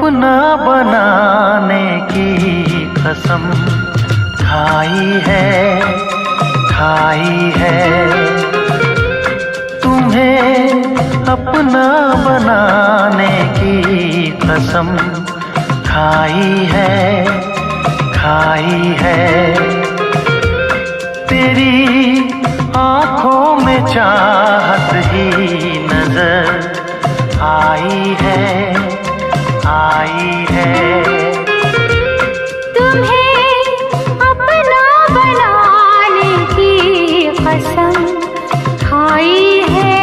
अपना बनाने की कसम खाई है तुम्हें अपना बनाने की कसम खाई है तेरी आँखों में चाहत ही नजर आई है तुम्हें अपना बनाने की कसम खाई है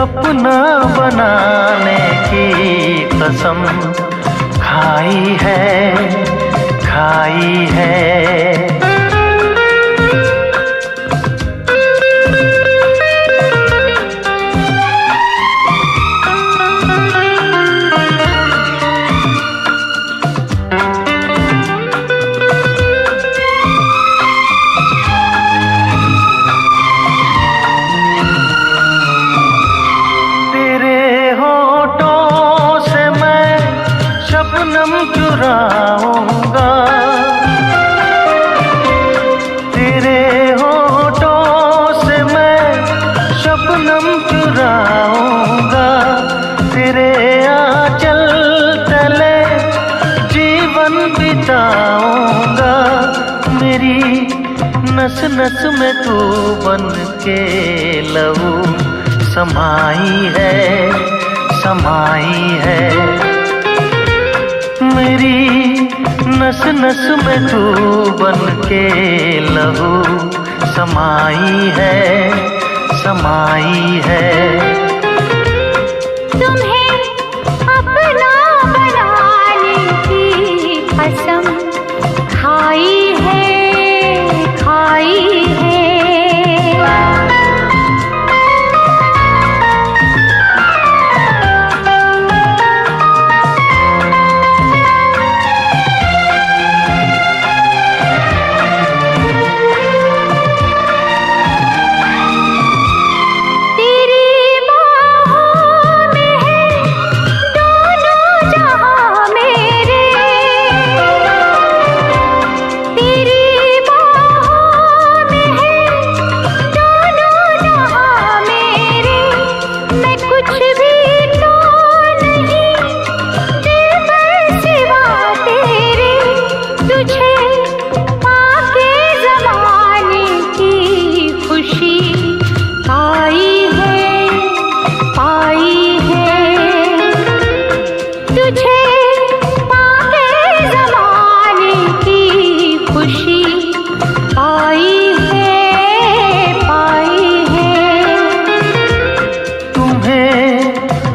अपना बनाने की कसम खाई है चुराऊंगा तेरे होठों से मैं शबनम चुराऊंगा तेरे आंचल तले जीवन बिताऊंगा मेरी नस नस में तू बन के लहू समाई है मेरी नस नस में तू बन के लहू समाई है तुम्हें अपना बनाने की कसम खाई है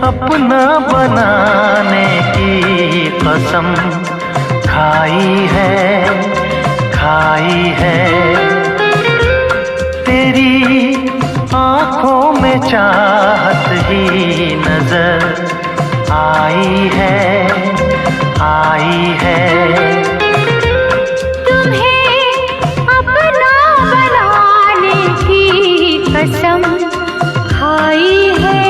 अपना बनाने की कसम खाई है तेरी आँखों में चाहत ही नजर आई है तुम्हें अपना बनाने की कसम खाई है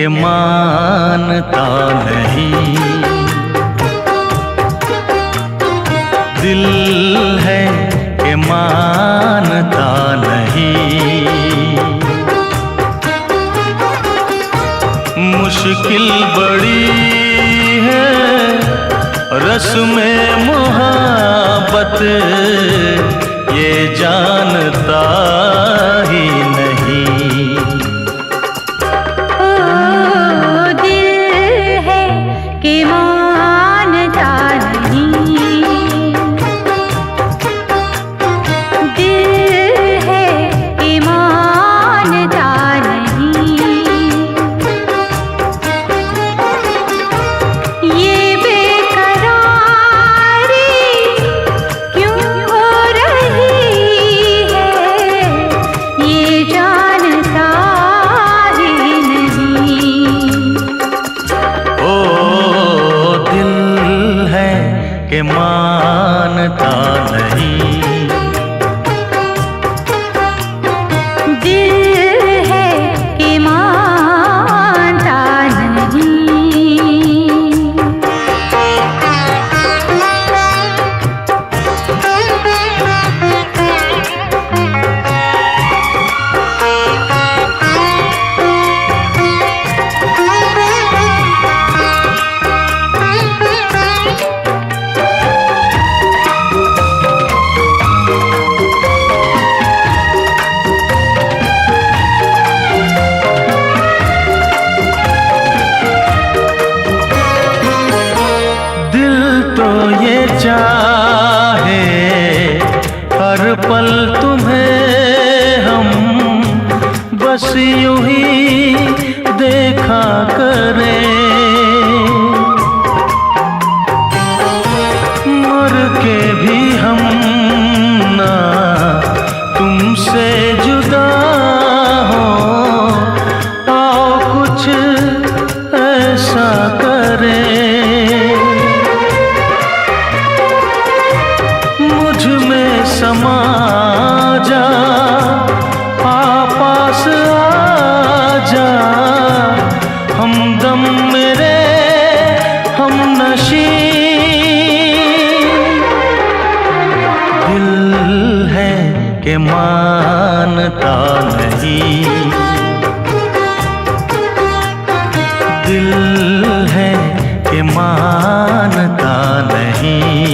के मानता नहीं। दिल है कि मानता नहीं। मुश्किल बड़ी है रस्म मोहब्बत, ये जानता ही नहीं। ओ दिल है कि मानता नहीं। दिल है कि मानता नहीं। ये के मानता नहीं। दिल है कि मानता चाहे हर पल तुम्हें हम बस यूं ही देखा करें। मर के भी हम ना तुमसे जुदा हो, आओ कुछ ऐसा करें। समा जा पास आ जा, हमदम मेरे हम नशी। दिल है कि मानता नहीं। दिल है कि मानता नहीं।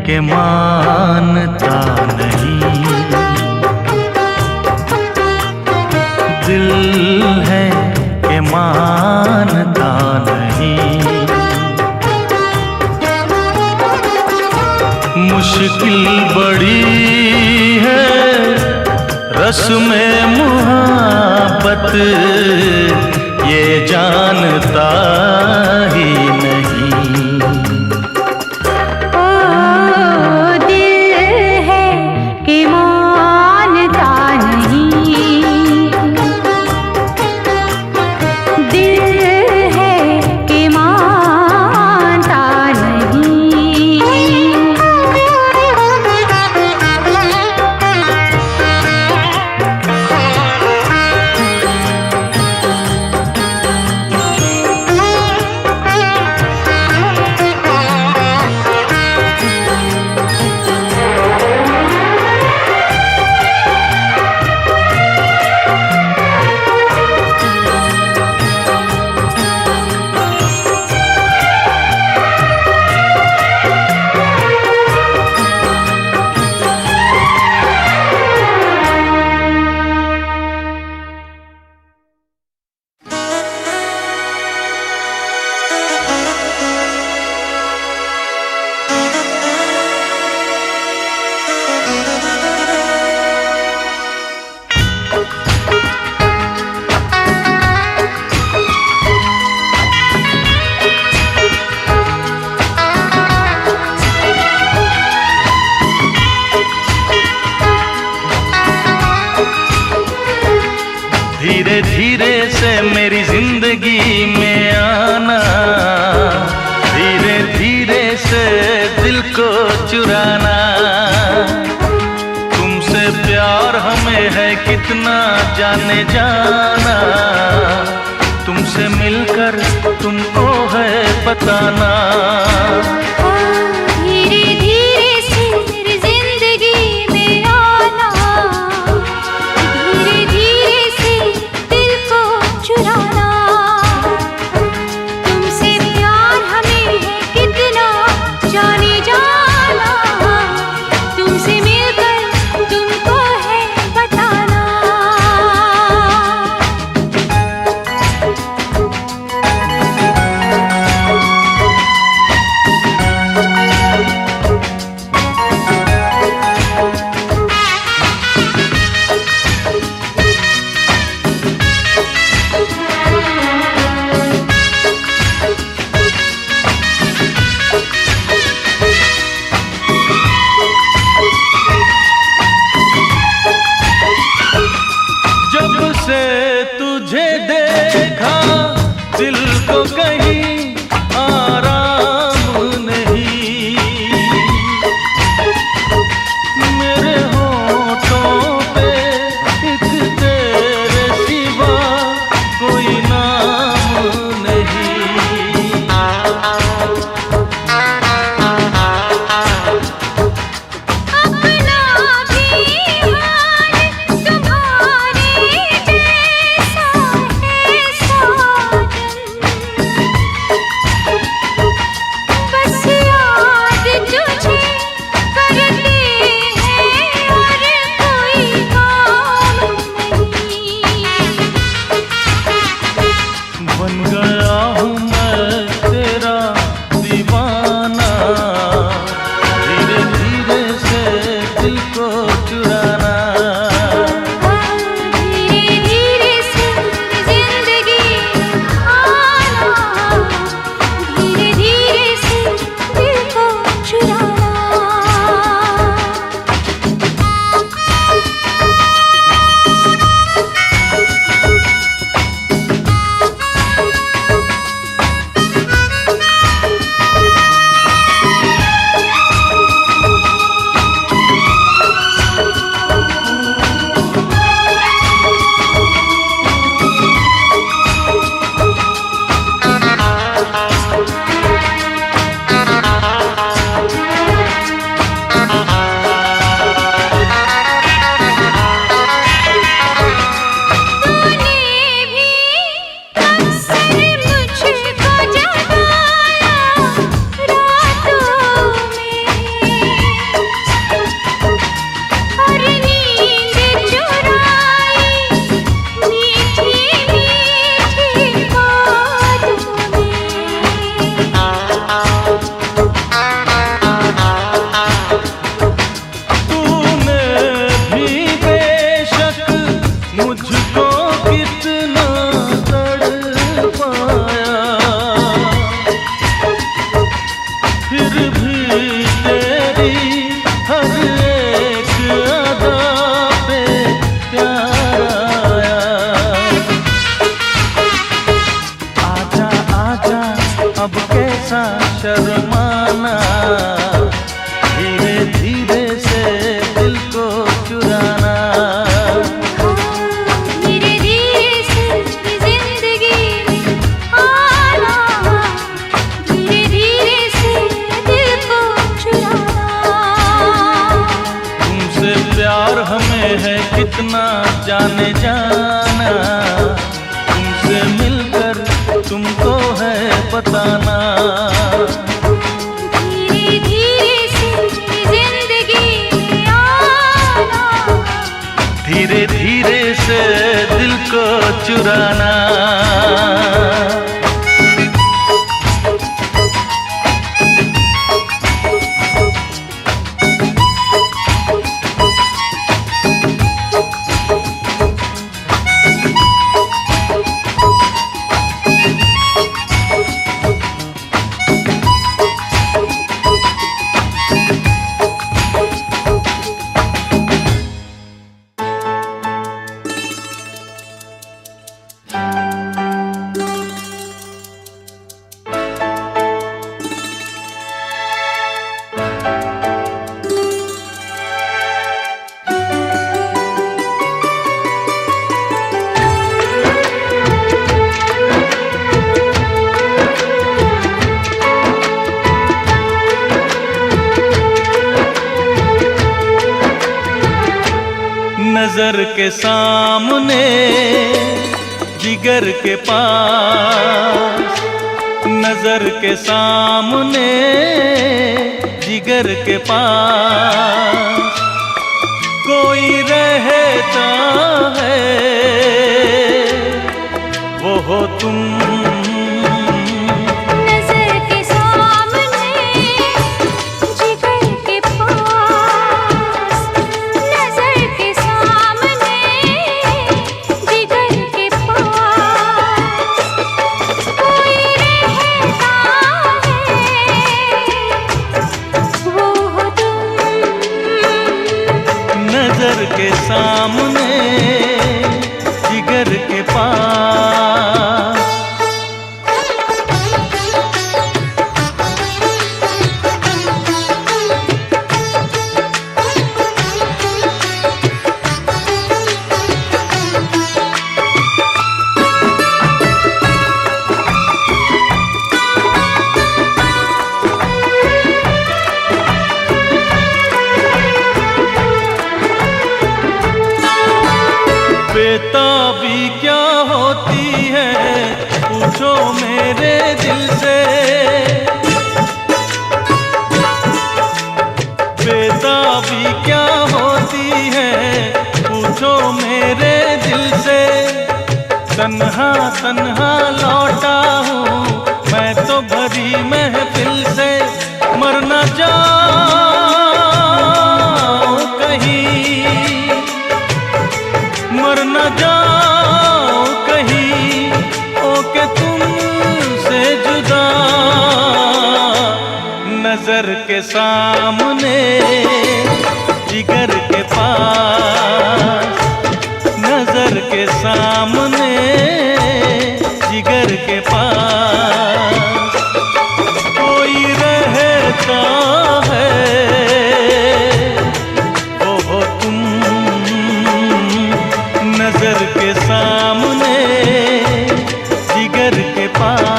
के मानता नहीं। दिल है के मानता नहीं। मुश्किल बड़ी है रस्म मोहब्बत, ये जानता ही नहीं। धीरे धीरे से मेरी जिंदगी में आना, धीरे धीरे से दिल को चुराना। तुमसे प्यार हमें है कितना जाने जाना, तुमसे मिलकर तुमको है बताना। धीरे धीरे से मेरी जिंदगी में आना, धीरे धीरे से दिल को चुराना। तुमसे प्यार हमें है कितना जाने जाना, तुमसे मिलकर तुमको है बताना। जब से तुझे देखा दिल को कहीं आराम नहीं, मेरे होठों पे एक तेरे सिवा कोई नाम नहीं। अपना भी हाल तुम्हारे जैसा है साजन, बस याद तुझे करते हैं और कोई काम नहीं। बन गया हूँ मैं तेरा दीवाना, धीरे धीरे से दिल को चुराना। धीरे धीरे से जिंदगी आना, धीरे धीरे से दिल को चुराना। तूने भी अक्सर मुझको जगाया रातों में, और नींद चुराई मीठी मीठी बातों में। तूने भी बेशक मुझको कितना तड़पाया, फिर भी तेरी हर एक अदा पे प्यार आया। आजा आजा अब कैसा शर्माना, धीरे धीरे से दिल को चुराना। धीरे धीरे से जिंदगी में आना, धीरे धीरे से दिल को चुराना। तुमसे प्यार हमें है कितना जाने जाना, तुमसे मिलकर तुमको है बताना। धीरे धीरे से जिंदगी में आना, धीरे धीरे से दिल को चुराना। नजर के सामने जिगर के पास, नजर के सामने जिगर के पास कोई रहता है, वो हो तुम। नजर के सामने जिगर के पास, नजर के सामने जिगर के पास कोई रहता है, वो हो तुम। नजर के सामने जिगर के पास। बेताबी क्या होती है पूछो मेरे दिल से, बेताबी क्या होती है पूछो मेरे दिल से। तन्हा तन्हा लौटा हूँ मैं तो भरी महफिल से, मर न जाऊं कहीं, मर न जाओ कहीं ओके तुमसे जुदा। नजर के सामने जिगर के पास, नजर के सामने जिगर के पास कोई रहता है, वो हो तुम। नजर के सामने जिगर के पास।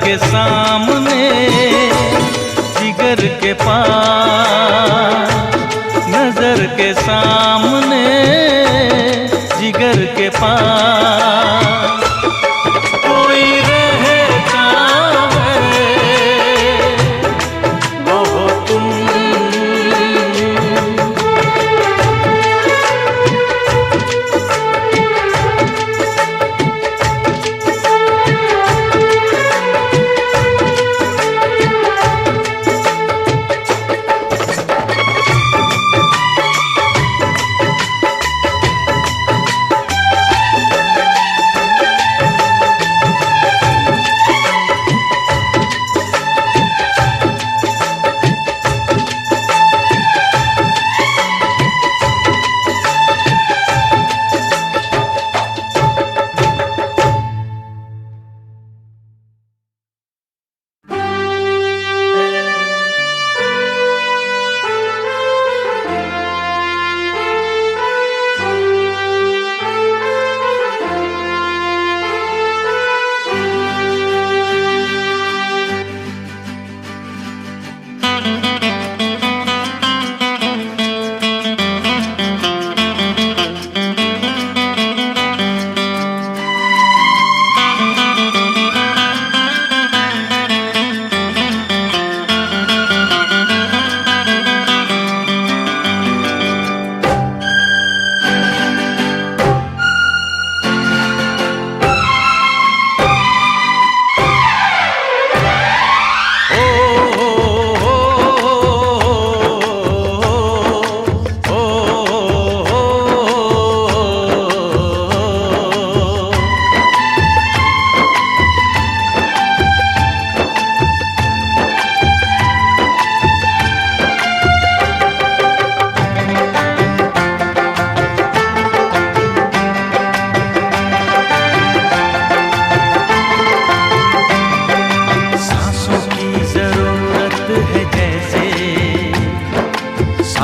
के सामने जिगर के पास, नजर के सामने जिगर के पास कोई रहता है, वो हो तुम।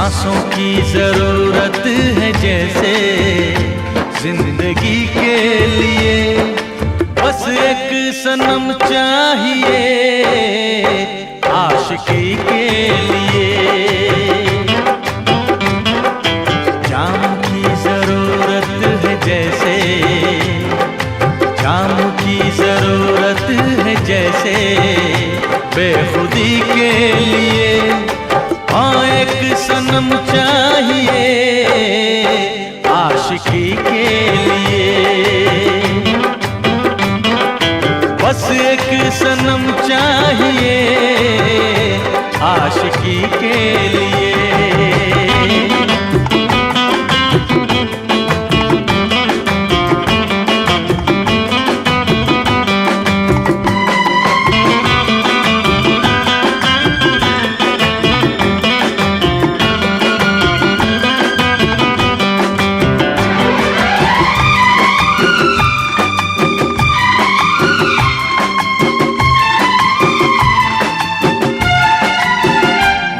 सांसों की जरूरत है जैसे जिंदगी के लिए, बस एक सनम चाहिए आशिकी के लिए। जाम की जरूरत है जैसे, जाम की जरूरत है जैसे बेखुदी के लिए, हाँ एक सनम चाहिए आशिकी के लिए। बस एक सनम चाहिए आशिकी के लिए।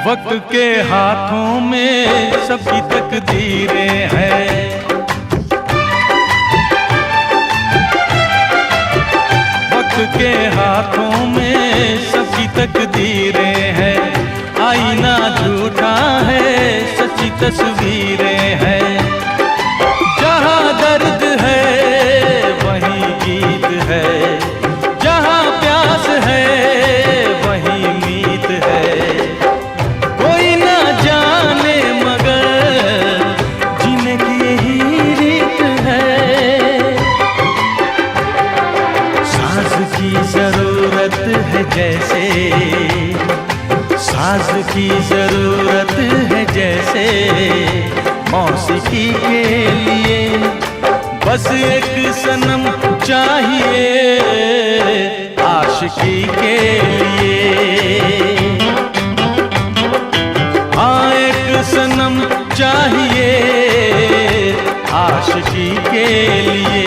वक्त के हाथों में सबकी तकदीरें हैं, वक्त के हाथों में सबकी तकदीरें हैं। आईना झूठा है, सच्ची तस्वीरें हैं। जहाँ दर्द है वहीं गीत है, जहाँ प्यास है वहीं मीत है। जरूरत है जैसे, साज की जरूरत है जैसे मौसीकी के लिए, बस एक सनम चाहिए आशिकी के लिए। हाँ एक सनम चाहिए आशिकी के लिए।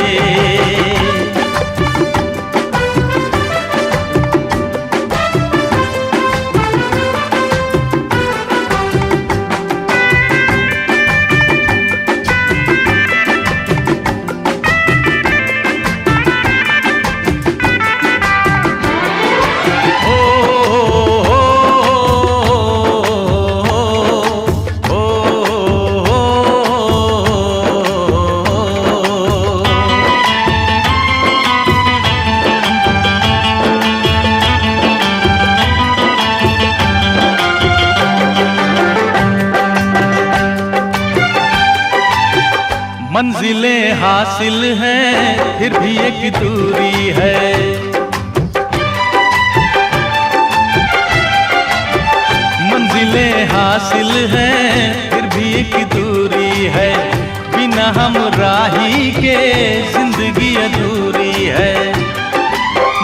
मंजिलें हासिल हैं फिर भी एक दूरी है, मंजिलें हासिल हैं फिर भी एक दूरी है। बिना हम राही के जिंदगी अधूरी है।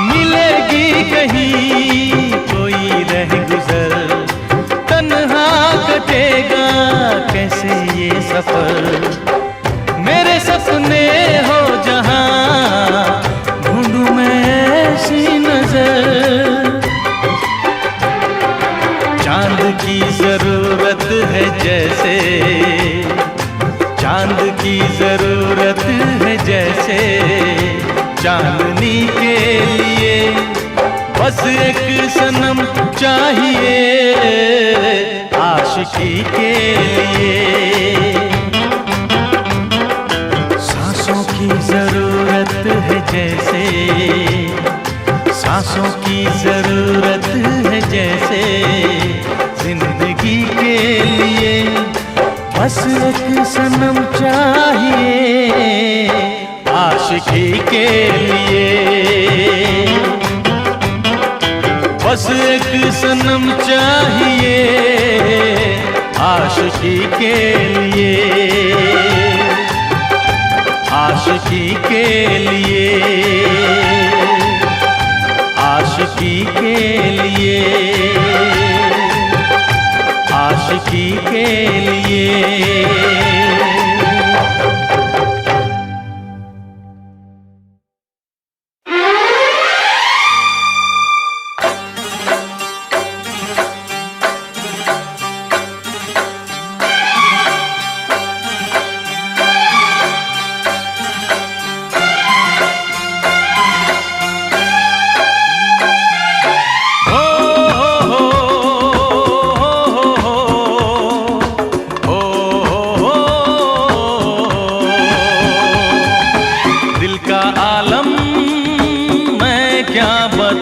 मिलेगी कहीं कोई रह गुजर, तन्हा कटेगा कैसे ये सफर। मेरे सपने हो जहां ढूंढूं मैं ऐसी नजर। चांद की जरूरत है जैसे, चांद की जरूरत है जैसे चांदनी के लिए, बस एक सनम चाहिए आशिकी के लिए। जरूरत है जैसे, सांसों की जरूरत है जैसे जिंदगी के लिए, बस एक सनम चाहिए आशिकी के लिए। बस एक सनम चाहिए आशिकी के लिए, आशिकी के लिए, आशिकी के लिए, आशिकी के लिए।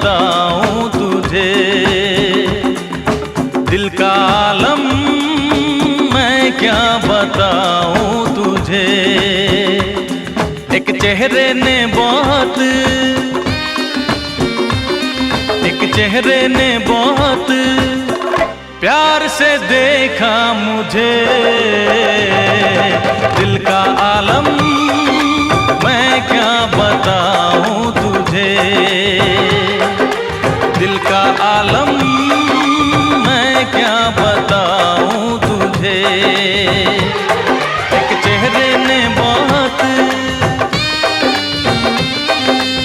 बताऊं तुझे, दिल का आलम मैं क्या बताऊं तुझे। एक चेहरे ने बहुत, एक चेहरे ने बहुत प्यार से देखा मुझे, दिल का आलम मैं क्या बताऊं तुझे, दिल का आलम मैं क्या बताऊं तुझे। एक चेहरे ने बहुत,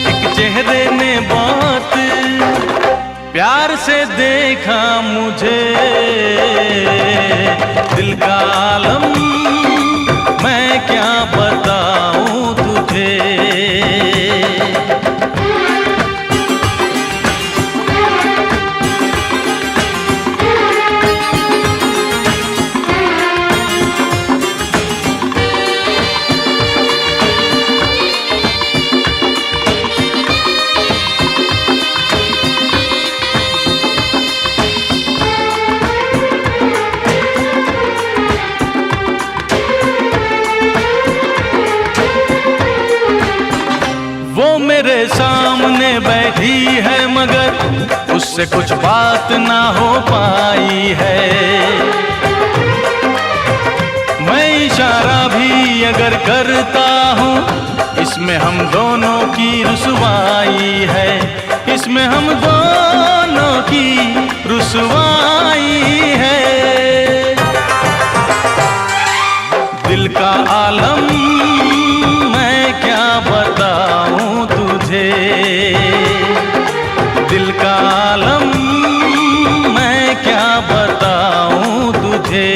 एक चेहरे ने बहुत प्यार से देखा मुझे, दिल का आलम मैं क्या बताऊं तुझे। वो मेरे सामने बैठी है मगर उससे कुछ बात ना हो पाई है। मैं इशारा भी अगर करता हूँ इसमें हम दोनों की रुसवाई है, इसमें हम दोनों की रुसवाई है। दिल का आलम मैं क्या बताऊं तुझे, दिल का आलम मैं क्या बताऊं तुझे।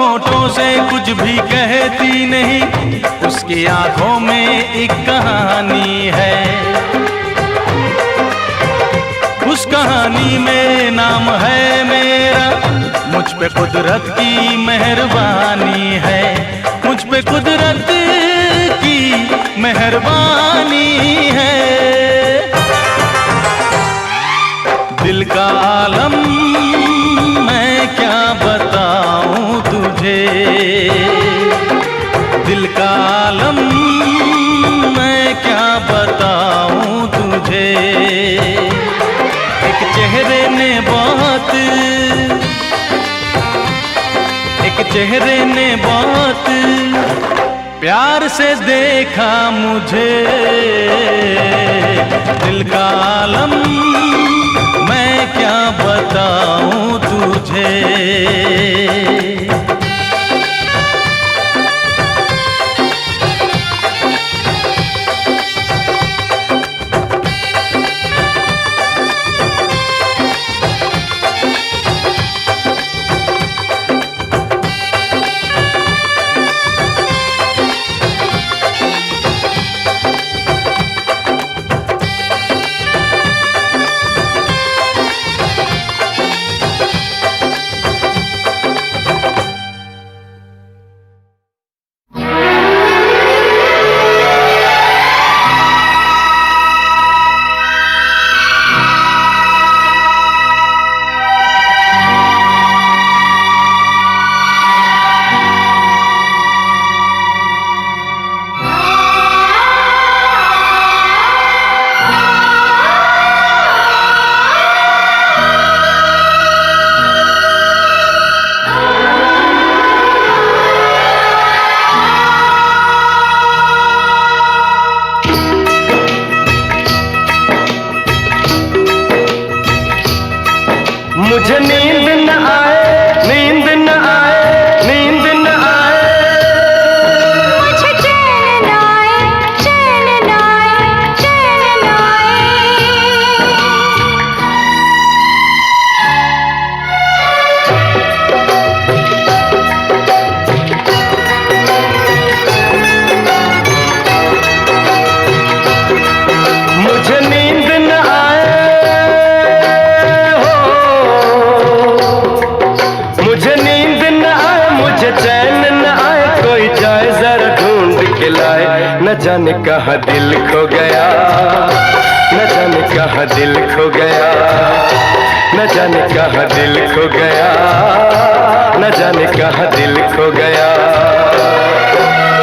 होठों से कुछ भी कहती नहीं, उसकी आंखों में एक कहानी है, उस कहानी में नाम है मेरा, मुझ पे कुदरत की मेहरबानी है, मुझ पे कुदरत की मेहरबानी है। दिल का आलम मैं क्या बताऊं तुझे, दिल का आलम मैं क्या बताऊं तुझे। एक चेहरे ने बहुत, एक चेहरे ने बहुत प्यार से देखा मुझे, दिल का आलम मैं क्या बताऊं तुझे। मुझे नींद न आए, नींद न आए, नींद न आए। मुझे चैन न आए, चैन न आए, चैन न आए। मुझे नींद न आए हो, मुझे नींद न आए, मुझे चैन न आए। कोई जाए जरा ढूंढ के लाए, न जाने कहाँ दिल खो गया, न जाने कहाँ दिल खो गया, न जाने कहाँ दिल खो गया, न जाने कहाँ दिल खो गया।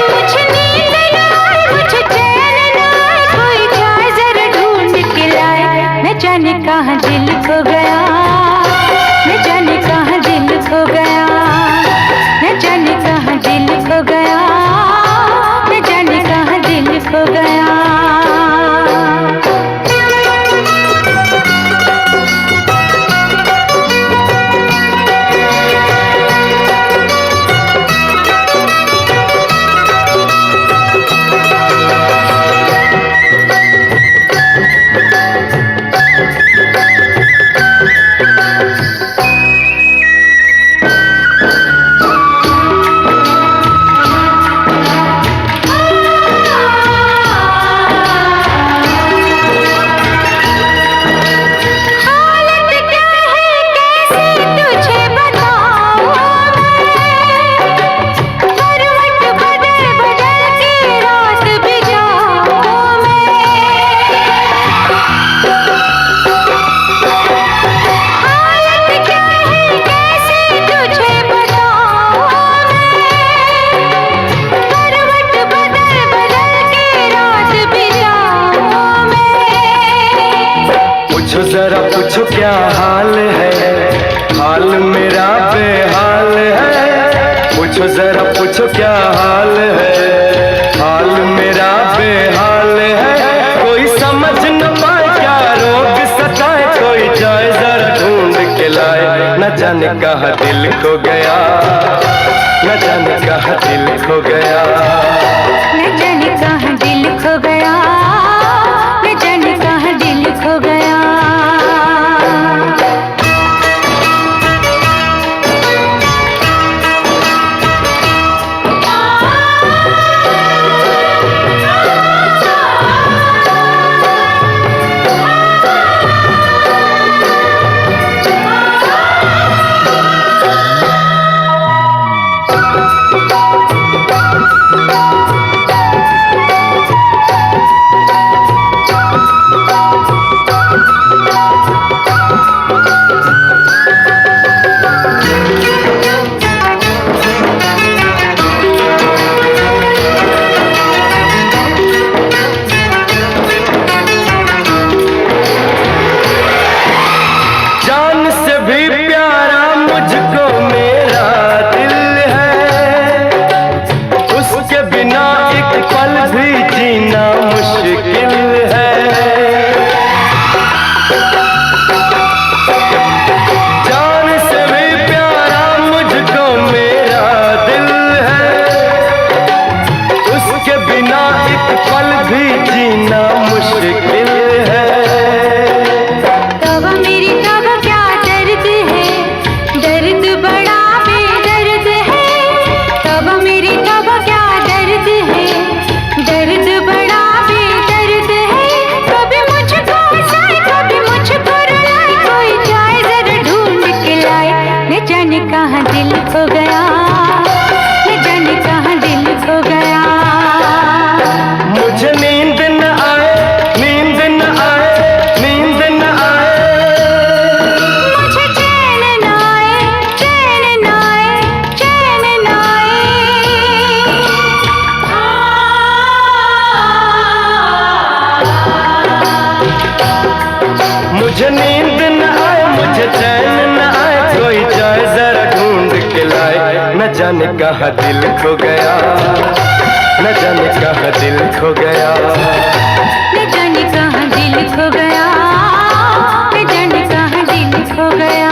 मुझे नींद न आए, मुझे चैन न आए। कोई जाए जरा ढूंढ के लाए, न जाने कहाँ दिल खो गया, न जाने कहाँ दिल खो गया, न जाने कहाँ दिल खो गया, न जाने कहाँ दिल खो गया। पूछो जरा पूछो क्या हाल है, हाल मेरा बेहाल है। पूछो जरा पूछो क्या हाल है, हाल मेरा बेहाल है। कोई समझ न पाए क्या रोग सताए, कोई जाए जरा ढूंढ के लाए। न जाने कहाँ दिल खो गया, न जाने कहाँ दिल खो गया, न जाने कहाँ दिल खो गया, न जाने कहाँ दिल खो गया। कहाँ दिल खो गया, न जाने कहाँ दिल खो गया। मुझे नींद न आए, नींद न आए, नींद न आए। मुझे चैन न आए, चैन न आए, चैन न आए। मुझे नींद न आए, मुझे चैन न आए। कोई जाए जरा ढूंढ के लाए, न जाने कहाँ दिल खो गया, न जाने कहाँ दिल खो गया, न जाने कहाँ दिल खो गया, न जाने कहाँ दिल खो गया।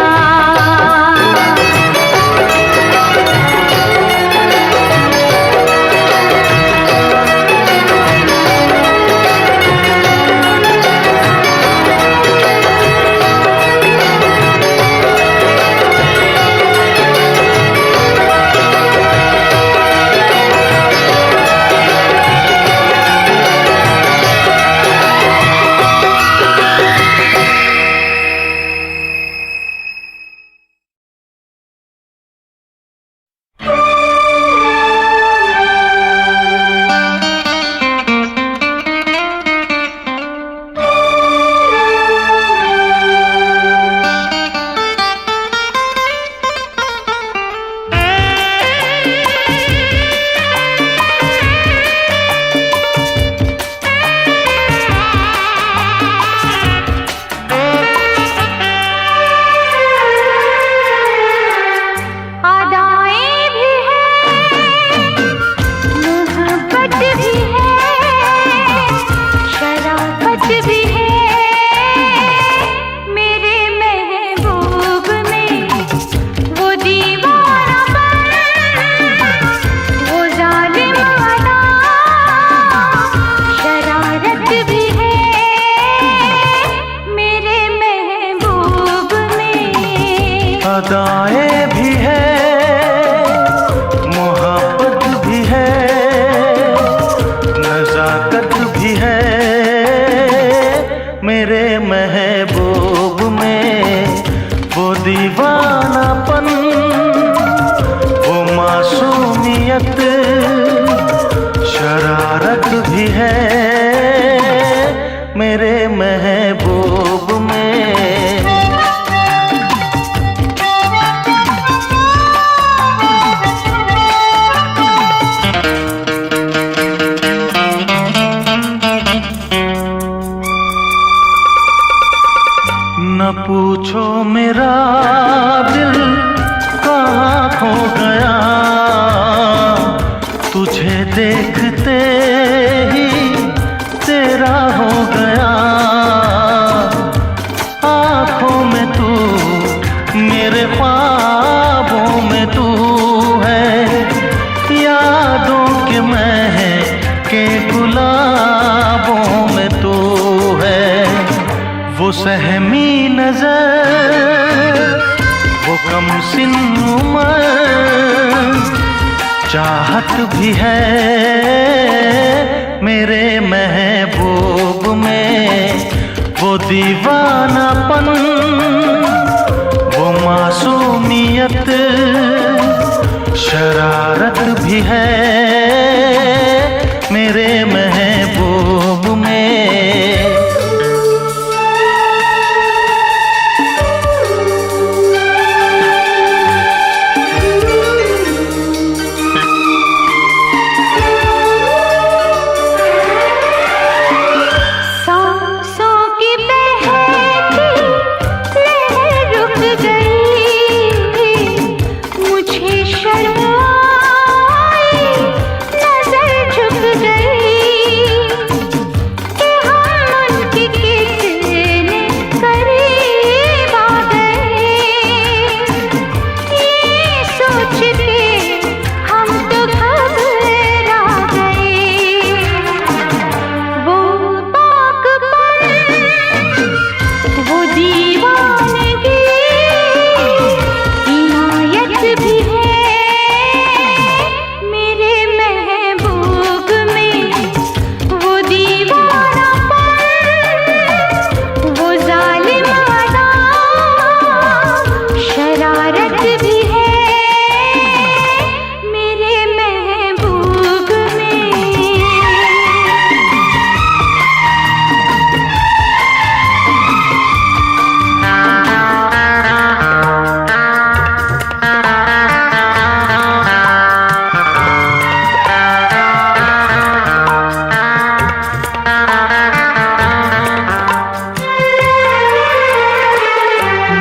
भी है मेरे महबूब में। न पूछो मेरा दिल कहाँ खो गया, तुझे देखते ही तेरा हो गया। आँखों में तू, मेरे ख्वाबों में तू है, यादों के महके गुलाबों में तू है। वो सहमी नजर, वो कम सिन उम्र, चाहत भी है मेरे महबूब में। वो दीवानापन, वो मासूमियत, शरारत भी है मेरे महबूब में।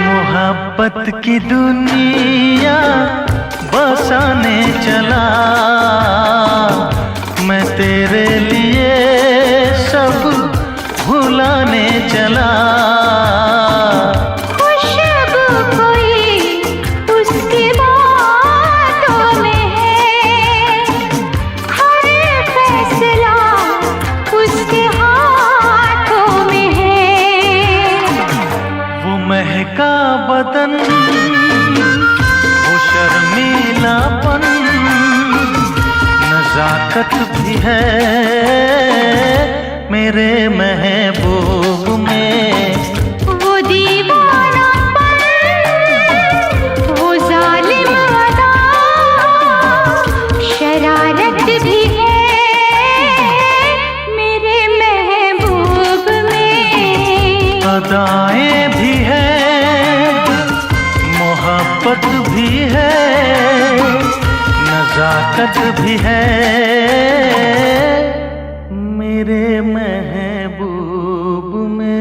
मोहब्बत की दुनिया बसाने चला मैं, तेरे लिए सब भुलाने चला। खुशबू कोई उसकी बातों में है, हर फैसला उसके हाथों में है। वो महका बदन, वो शर्मीलापन, नजाकत भी है मेरे महबूब में। वो दीवानापन, वो जालिम अदा, शरारत भी है मेरे महबूब में। अदाएं भी है, मोहब्बत भी है, नजाकत भी है मेरे महबूब में।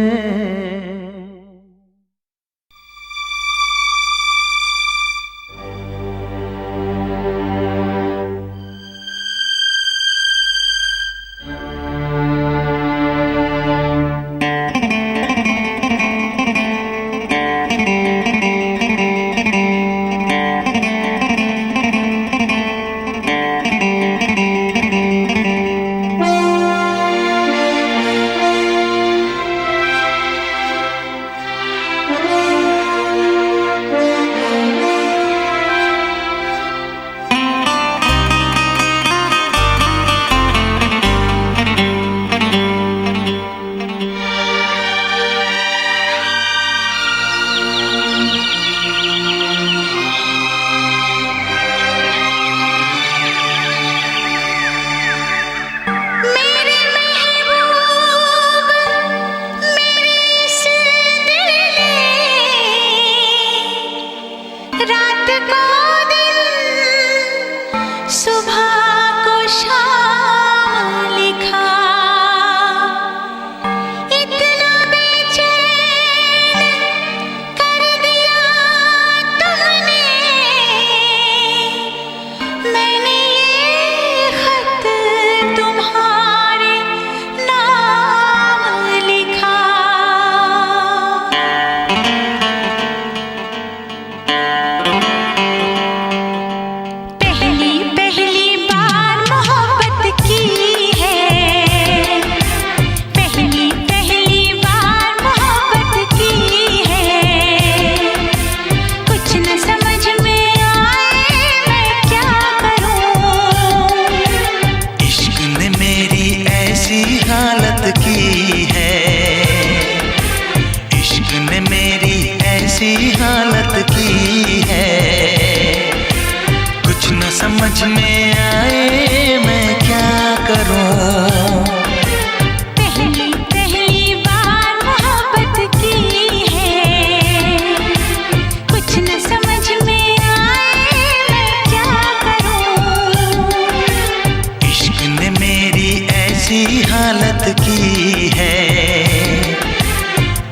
हालत की है।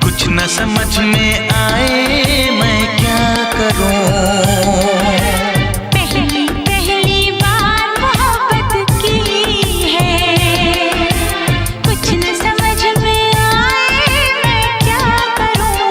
कुछ न समझ में आए मैं क्या करूं। पहली पहली बार मोहब्बत की है, कुछ न समझ में आए मैं क्या करूं।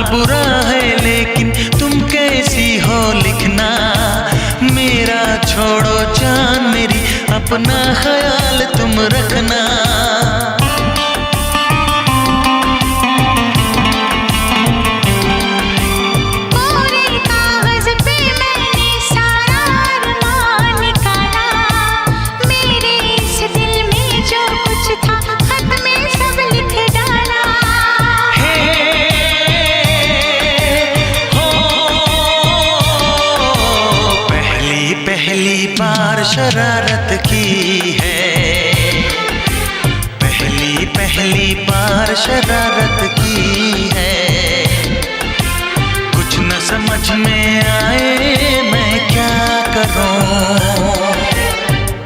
बुरा है लेकिन तुम कैसी हो लिखना। मेरा छोड़ो जान मेरी, अपना ख्याल तुम रखना। पूरे कागज पे मैंने सारा अरमान निकाला। मेरे इस दिल में जो कुछ था खत में सब लिख डाला। पहली बार शरारत की है, पहली बार शरारत की है। कुछ न समझ में आए मैं क्या करूं।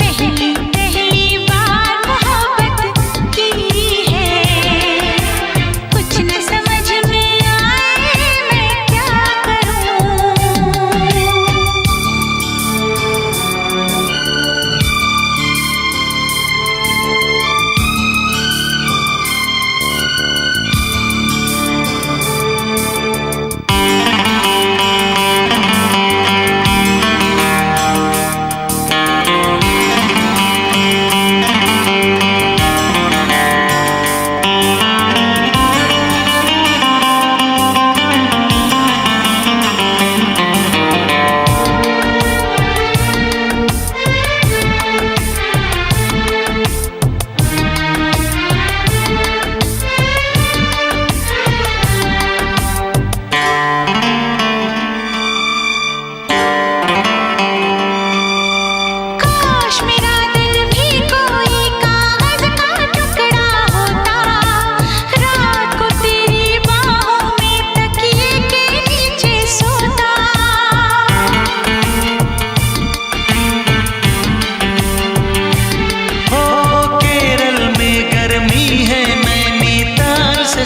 पहली पहली बार मोहब्बत की है, कुछ न समझ में आए मैं क्या करूं।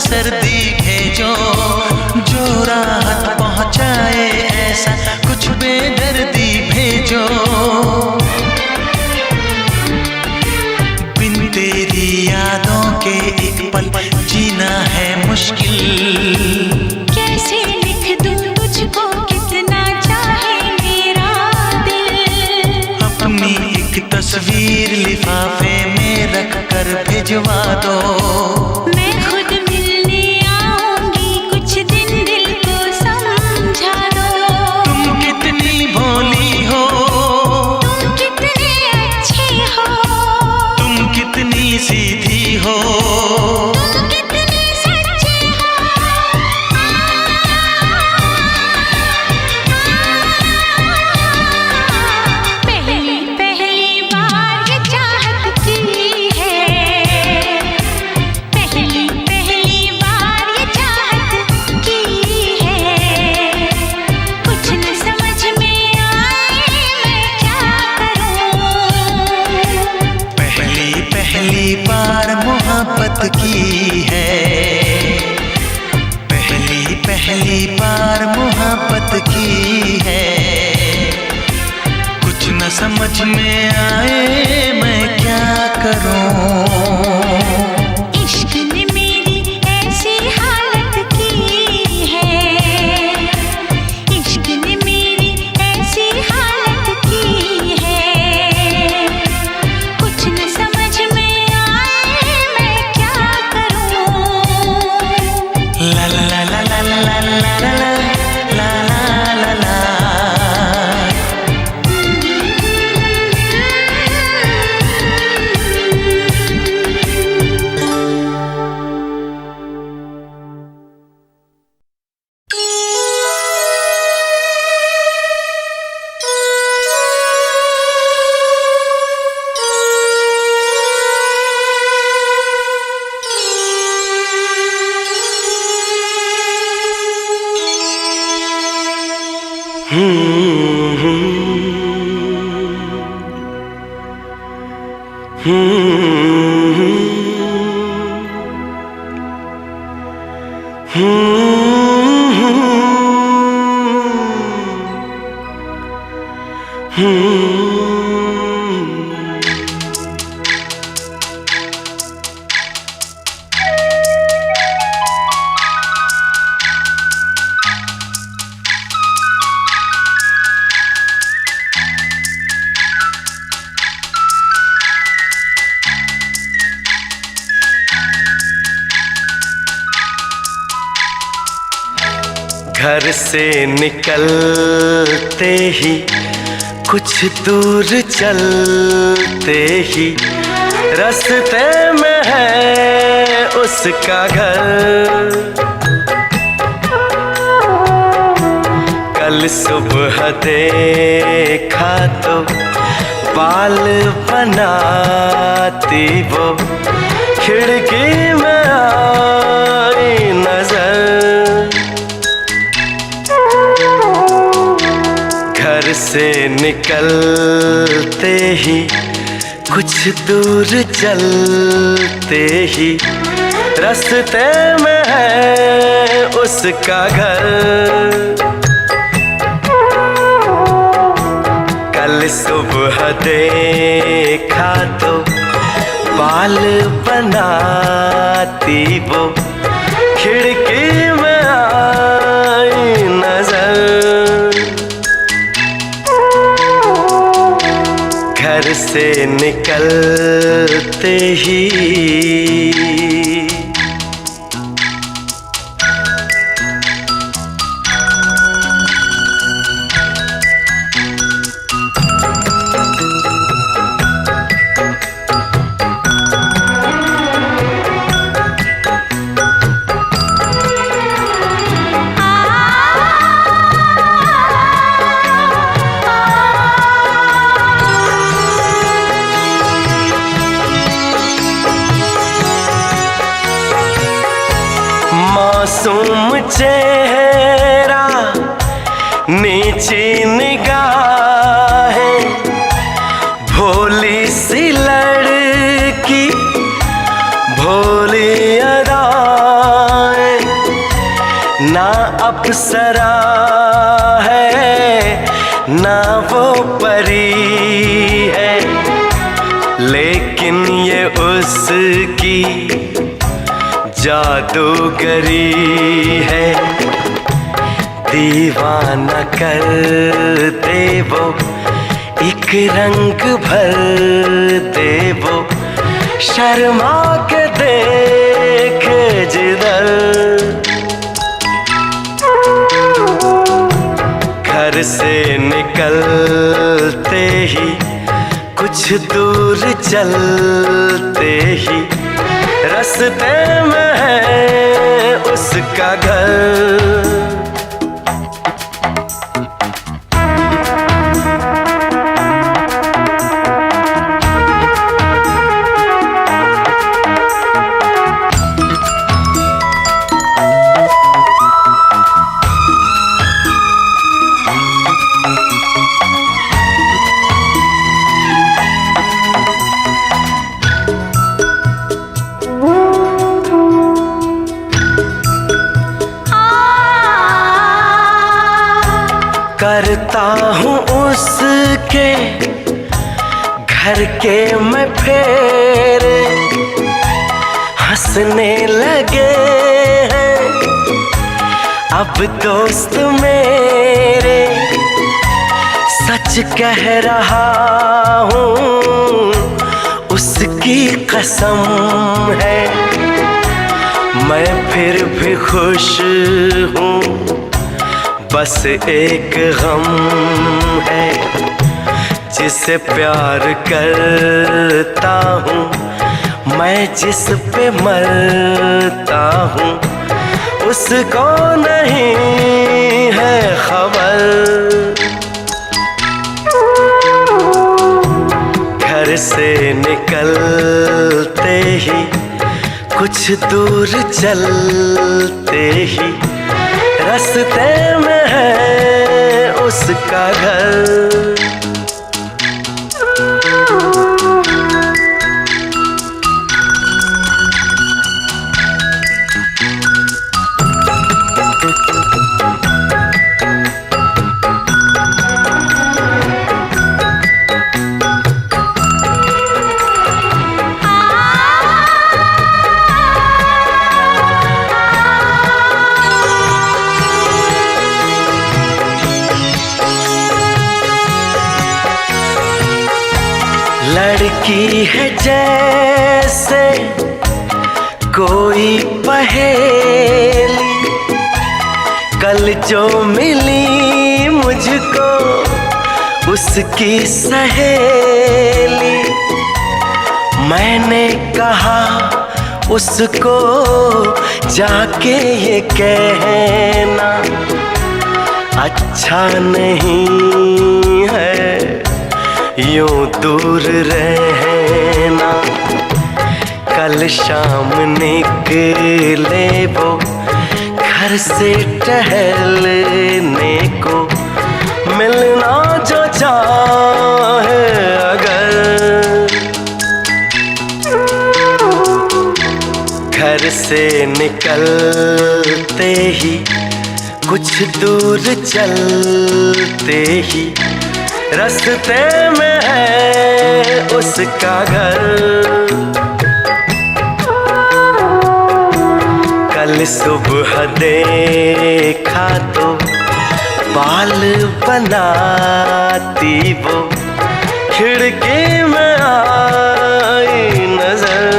सर्दी भेजो जो राहत पहुंचाए, ऐसा कुछ बेदर्दी भेजो। बिन तेरी यादों के एक पल जीना है मुश्किल। कैसे लिख दूं तुझको कितना चाहे मेरा दिल। अपनी एक तस्वीर लिफाफे में रख कर भिजवा दो। मैं खुद मिलने आऊंगी, कुछ दिन दिल को समझा दो। तुम कितनी भोली हो, तुम कितने अच्छे हो, तुम कितनी सीधी हो, तुम कितने सच्चे हो। पहली पहली बार ये चाहत की है, पहली पहली बार ये चाहत की है। कुछ न समझ में आए मैं क्या करूं। पहली बार मोहब्बत की है, पहली बार मोहब्बत की है। कुछ न समझ में आए मैं क्या करूं। इश्क ने मेरी ऐसी हालत की है, इश्क ने मेरी ऐसी हालत की है। कुछ न समझ में आए मैं क्या करूं। ला ला ला ला ला ला ला ला ला ला घर से निकलते ही कुछ दूर चलते ही रास्ते में है उसका घर। कल सुबह देखा तो बाल बनाती वो खिड़की में आई नजर। घर से निकलते ही कुछ दूर चलते ही रास्ते में है उसका घर। कल सुबह देखा तो बाल बनाती वो खिड़की में आई नजर। घर से निकलते ही मासूम चेहरा नीची निगाहें भोली सी लड़की भोली अदाएं। ना अप्सरा है ना वो परी है लेकिन ये उसकी जादूगरी है। दीवाना कर दे वो एक रंग भर दे वो शर्मा के देख जिधर। घर से निकलते ही कुछ दूर चलते ही रास्ते में है उसका घर। करता हूँ उसके घर के मैं फेरे हंसने लगे हैं अब दोस्त मेरे। सच कह रहा हूँ उसकी कसम है मैं फिर भी खुश हूँ। बस एक गम है जिसे प्यार करता हूँ मैं जिस पे मरता हूँ उसको नहीं है खबर। घर से निकलते ही कुछ दूर चलते ही रास्ते में है उस उसका घर। लड़की है जैसे कोई पहेली, कल जो मिली मुझको उसकी सहेली। मैंने कहा उसको जाके ये कहना अच्छा नहीं है यूं दूर रहना। कल शाम निकले वो घर से टहलने को, मिलना जो चाहे अगर। घर से निकलते ही कुछ दूर चलते ही रास्ते में है उसका घर। कल सुबह देखा तो बाल बनाती वो खिड़की में आई नजर।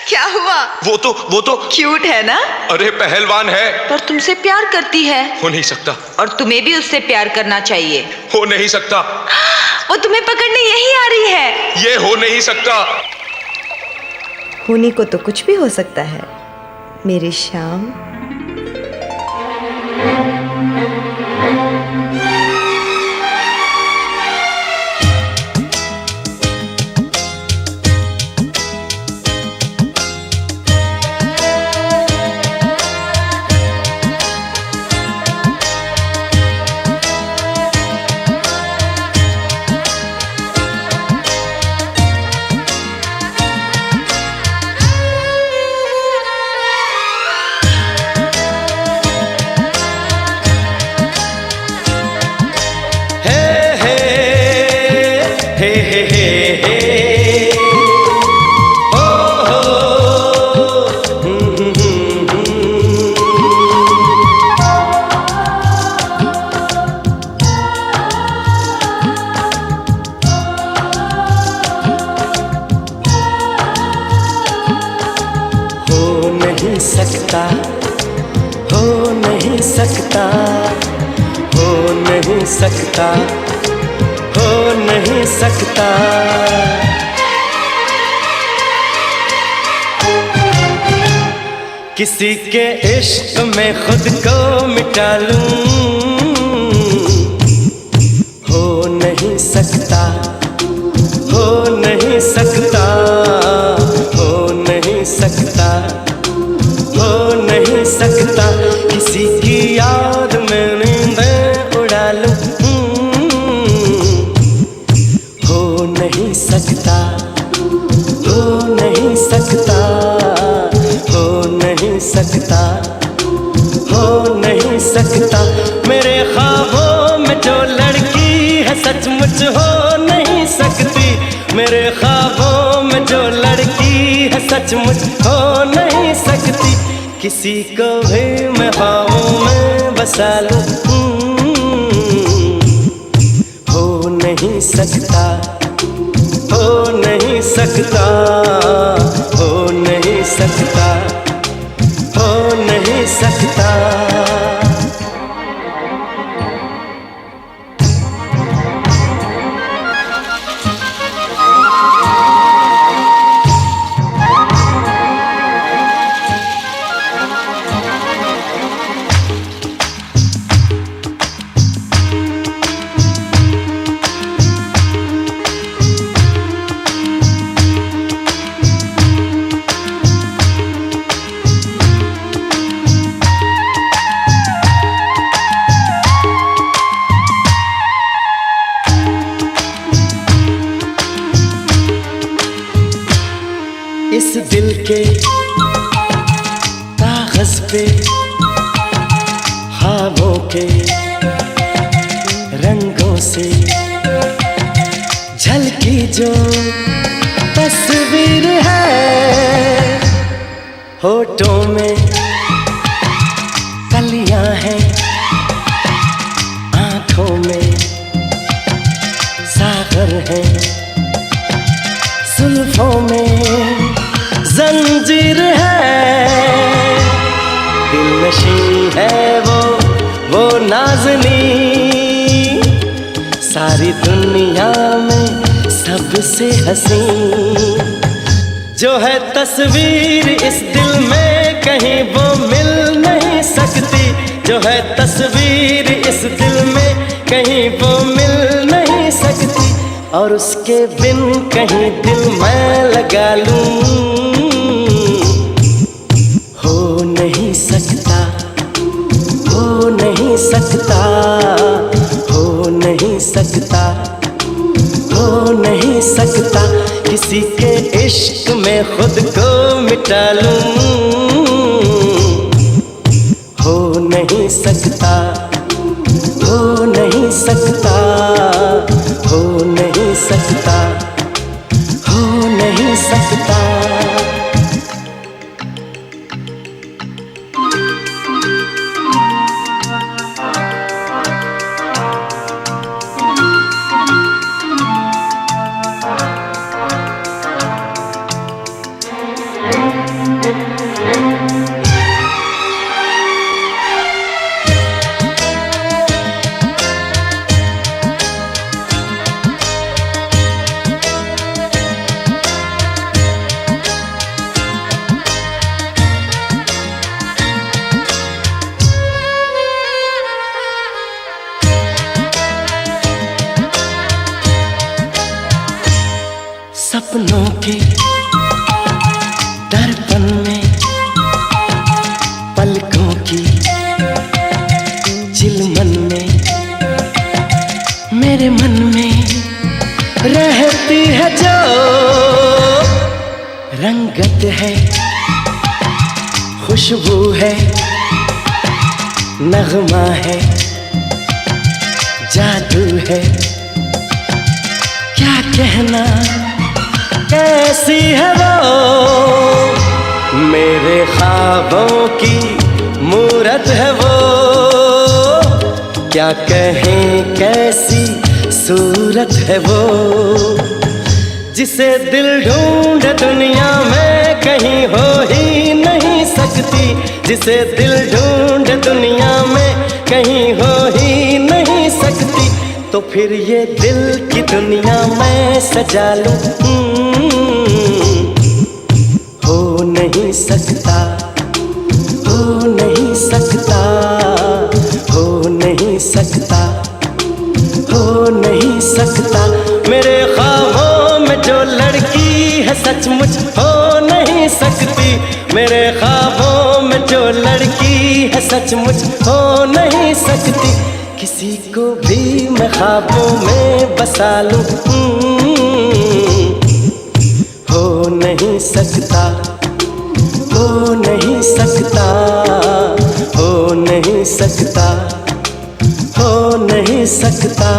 क्या हुआ? वो तो क्यूट है ना? अरे पहलवान है। पर तुमसे प्यार करती है। हो नहीं सकता। और तुम्हें भी उससे प्यार करना चाहिए। हो नहीं सकता। वो तुम्हें पकड़ने यही आ रही है। ये हो नहीं सकता। होने को तो कुछ भी हो सकता है मेरी शाम। सकता, हो नहीं सकता, हो नहीं सकता, हो नहीं सकता। किसी के इश्क में खुद को मिटा लूं, हो नहीं सकता, हो नहीं सकता, हो नहीं सकता, हो नहीं सकता। किसी की याद में नींदें उड़ा लूं, हो नहीं सकता, हो नहीं सकता, हो नहीं सकता, हो नहीं सकता। मेरे ख्वाबों में जो लड़की है सचमुच हो नहीं सकती, मेरे ख्वाबों में जो लड़की है सचमुच हो नहीं सकती। किसी को भी मैं ख्वाबों में बसा लूं, हो नहीं सकता, हो नहीं सकता, हो नहीं सकता, हो नहीं सकता। के कागज पे ख्वाबों के रंगों से झलकी जो तस्वीर है, होठों में कलियां हैं, आंखों में सागर है, जुल्फों में जंजीर है, दिलनशी है वो नाज़नी, सारी दुनिया में सबसे हसी, जो है तस्वीर इस दिल में कहीं वो मिल नहीं सकती, जो है तस्वीर इस दिल में कहीं वो मिल नहीं सकती, और उसके बिन कहीं दिल मैं लगा लूं, हो नहीं सकता, हो नहीं सकता, हो नहीं सकता, हो नहीं सकता, किसी के इश्क में खुद को मिटा लूं, हो नहीं सकता, हो नहीं सकता, हो नहीं सकता, हो नहीं सकता। सपनों के दर्पण में पलकों की चिलमन में मेरे मन में रहती है जो रंगत है, खुशबू है, नगमा है, जादू है, क्या कहना कैसी है वो, मेरे ख्वाबों की मूरत है वो, क्या कहें कैसी सूरत है वो, जिसे दिल ढूंढ दुनिया में कहीं हो ही नहीं सकती, जिसे दिल ढूंढ दुनिया में कहीं हो ही नहीं सकती, तो फिर ये दिल की दुनिया मैं सजा लूं, हो नहीं सकता, हो नहीं सकता, हो नहीं सकता, हो नहीं सकता, मेरे ख्वाबों में जो लड़की है सचमुच हो नहीं सकती, मेरे ख्वाबों में जो लड़की है सचमुच हो नहीं सकती, किसी को भी मैं ख्वाबों में बसा लूं, हो नहीं सकता, हो नहीं सकता, हो नहीं सकता, हो नहीं सकता।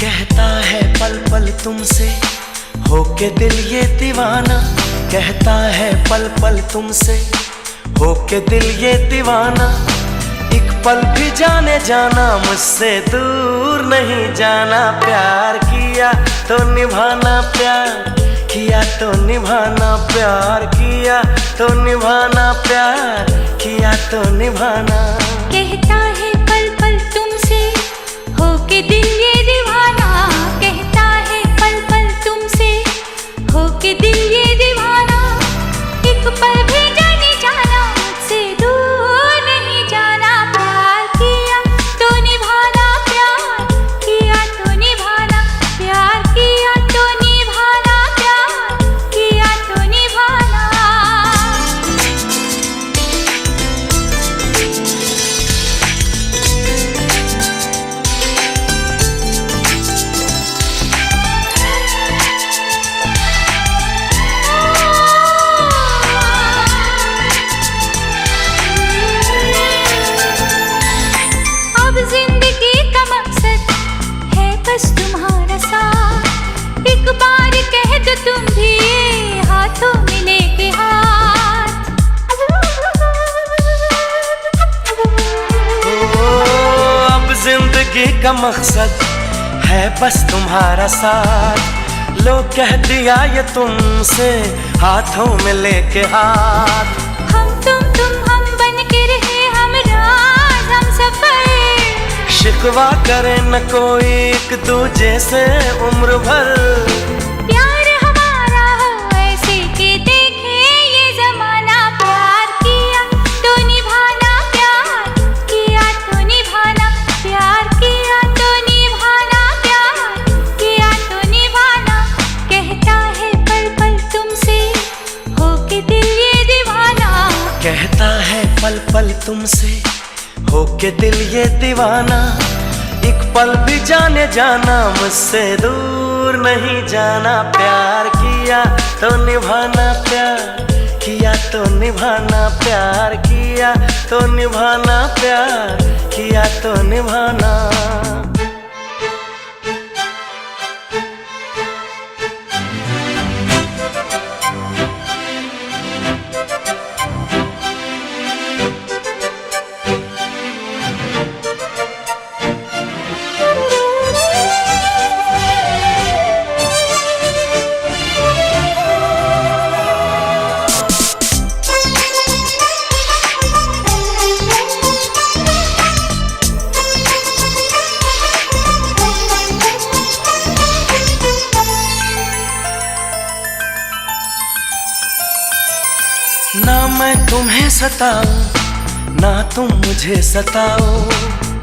कहता है पल पल तुमसे होके दिल ये दीवाना कहता है पल पल तुमसे, होके दिल ये दीवाना एक पल भी जाने जाना मुझसे दूर नहीं जाना। प्यार किया तो निभाना, प्यार किया तो निभाना, प्यार किया तो निभाना, प्यार किया तो निभाना। कहता है पल पल तुमसे, होके दिल ये दीवाना, कहता है पल पल तुमसे, होके दिल ये दीवाना एक पल भी जाने जाना मुझसे दूर नहीं जाना। प्यार किया तो निभाना, प्यार किया तो निभाना, प्यार किया तो निभाना, प्यार किया तो निभाना। अब जिंदगी का मकसद है बस तुम्हारा साथ, एक बार कह दो तुम भी ये हाथों में लेके हाथ। अब जिंदगी का मकसद है बस तुम्हारा साथ, लो कह दिया ये तुमसे हाथों में लेके हाथ। हम बन के रहे हम राज हम सफर, शिकवा करे न कोई एक दूजे से उम्र भर। प्यार हमारा हो ऐसे कि देखे ये जमाना। प्यार किया तो निभाना, प्यार किया तो निभाना, प्यार किया तो निभाना, प्यार किया तो निभाना। कहता है पल पल तुमसे, होके दिल ये दीवाना, कहता है पल पल तुमसे, होके दिल ये दीवाना एक पल भी जाने जाना मुझसे दूर नहीं जाना। प्यार किया तो निभाना, प्यार किया तो निभाना, प्यार किया तो निभाना, प्यार किया तो निभाना। ना मैं तुम्हें सताऊं ना तुम मुझे सताओ,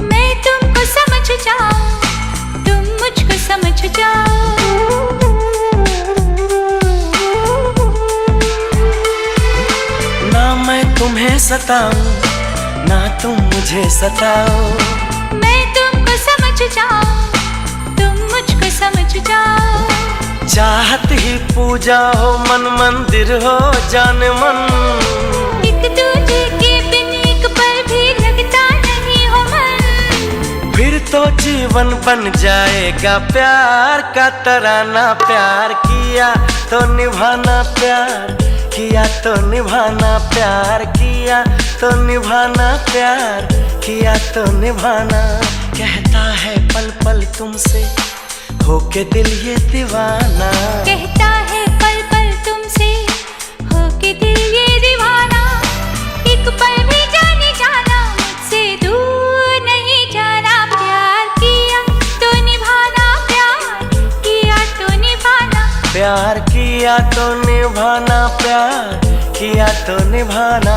मैं तुमको समझ जाऊं तुम मुझको समझ जाओ। ना मैं तुम्हें सताऊं ना तुम मुझे सताओ, मैं तुमको समझ जाऊं तुम मुझको समझ जाओ। चाहत ही पूजा हो मन मंदिर हो जान मन, एक दूजे के बिन एक पल भी लगता नहीं हो मन। फिर तो जीवन बन जाएगा प्यार का तराना। प्यार किया तो निभाना, प्यार किया तो निभाना, प्यार किया तो निभाना, प्यार किया तो निभाना। कहता है पल पल तुमसे, होके दिल ये दीवाना, कहता है पल पल तुमसे, होके दिल ये दीवाना एक पल भी जाने जाना मुझसे दूर नहीं जाना। प्यार किया तो निभाना, प्यार किया तो निभाना, प्यार किया तो निभाना, प्यार किया तो निभाना।